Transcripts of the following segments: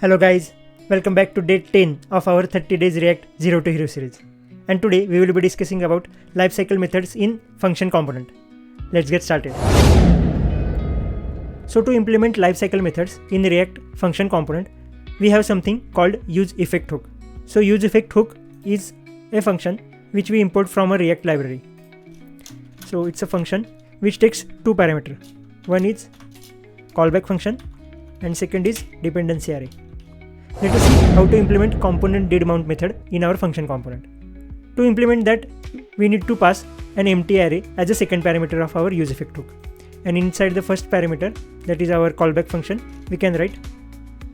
Hello guys, welcome back to day 10 of our 30 days React 0 to Hero series. And today we will be discussing about lifecycle methods in function component. Let's get started. So to implement lifecycle methods in React function component, we have something called useEffect hook. So useEffect hook is a function which we import from a React library. So it's a function which takes two parameters. One is callback function and second is dependency array. Let us see how to implement componentDidMount method in our function component. To implement that, we need to pass an empty array as a second parameter of our useEffect hook. And inside the first parameter, that is our callback function, we can write,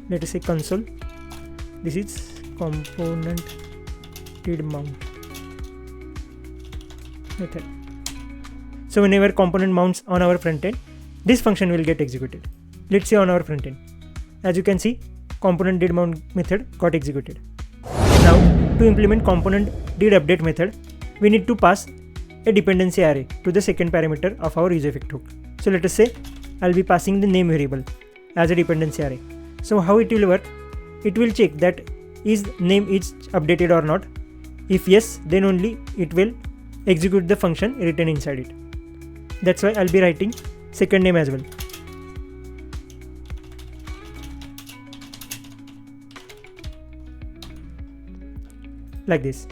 let us say console. This is componentDidMount method. So whenever component mounts on our front end, this function will get executed. Let's say on our front end. As you can see, componentDidMount method got executed. Now, to implement componentDidUpdate method, we need to pass a dependency array to the second parameter of our useEffect hook. So let us say I'll be passing the name variable as a dependency array. So how it will work? It will check that is name is updated or not. If yes, then only it will execute the function written inside it. That's why I'll be writing second name as well. Like this.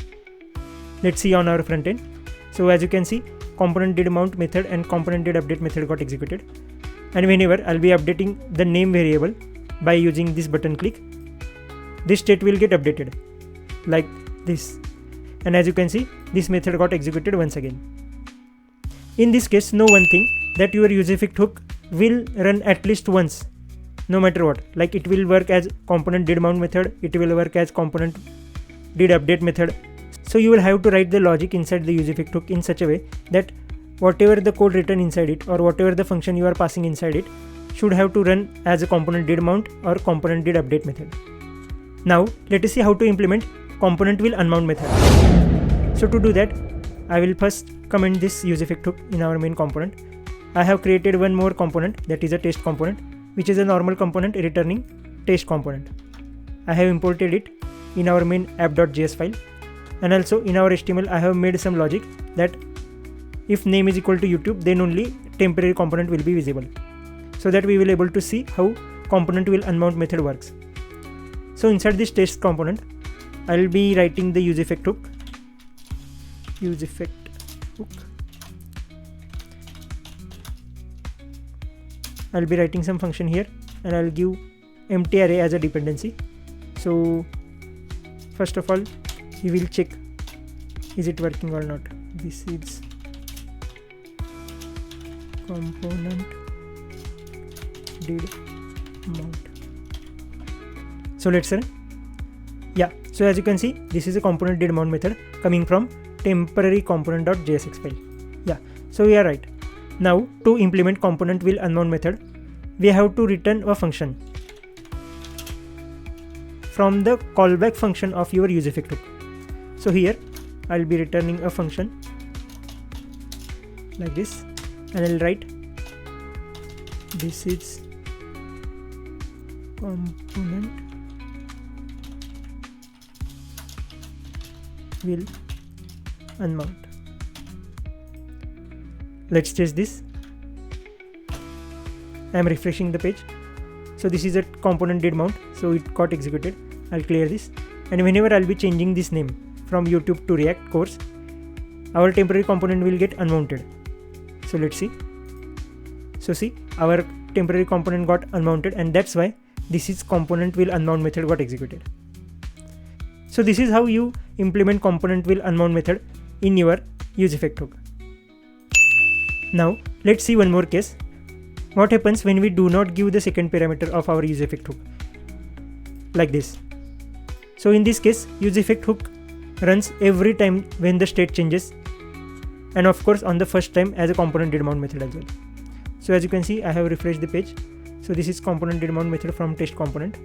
Let's see on our front end. So as you can see, componentDidMount method and componentDidUpdate method got executed. And whenever I'll be updating the name variable by using this button click, this state will get updated like this. And as you can see, this method got executed once again. In this case, know one thing, that your useEffect hook will run at least once, no matter what. Like it will work as componentDidMount method, it will work as componentDidUpdate method. So you will have to write the logic inside the useEffect hook in such a way that whatever the code written inside it or whatever the function you are passing inside it should have to run as a componentDidMount or componentDidUpdate method. Now let us see how to implement componentWillUnmount method. So to do that, I will first comment this useEffect hook in our main component. I have created one more component, that is a test component, which is a normal component returning test component. I have imported it in our main app.js file, and also in our HTML I have made some logic that if name is equal to YouTube, then only temporary component will be visible, so that we will able to see how componentWillUnmount method works. So inside this test component, I will be writing the useEffect hook. I'll be writing some function here, and I'll give empty array as a dependency. So first of all, we will check is it working or not. This is componentDidMount. So let's run. Yeah, so as you can see, this is a componentDidMount method coming from temporary component.jsx file. Yeah, so we are right. Now to implement componentWillUnmount method, we have to return a function from the callback function of your useEffect hook. So here I'll be returning a function like this, and I'll write this is componentWillUnmount. Let's test this. I am refreshing the page. So this is a componentDidMount, so it got executed. I'll clear this, and whenever I'll be changing this name from YouTube to React course, our temporary component will get unmounted. So let's see. So see, our temporary component got unmounted, and that's why this is componentWillUnmount method got executed. So this is how you implement componentWillUnmount method in your useEffect hook. Now let's see one more case. What happens when we do not give the second parameter of our useEffect hook? Like this. So in this case, useEffect hook runs every time when the state changes, and of course on the first time as a componentDidMount method as well. So as you can see, I have refreshed the page. So this is componentDidMount method from test component,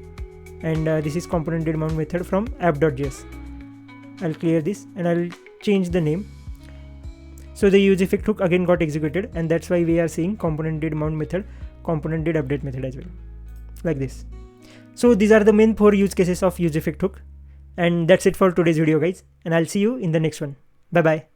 and this is componentDidMount method from app.js. I'll clear this and I'll change the name. So the useEffect hook again got executed, and that's why we are seeing componentDidMount method, componentDidUpdate method as well, like this. So these are the main 4 use cases of useEffect hook. And that's it for today's video, guys. And I'll see you in the next one. Bye bye.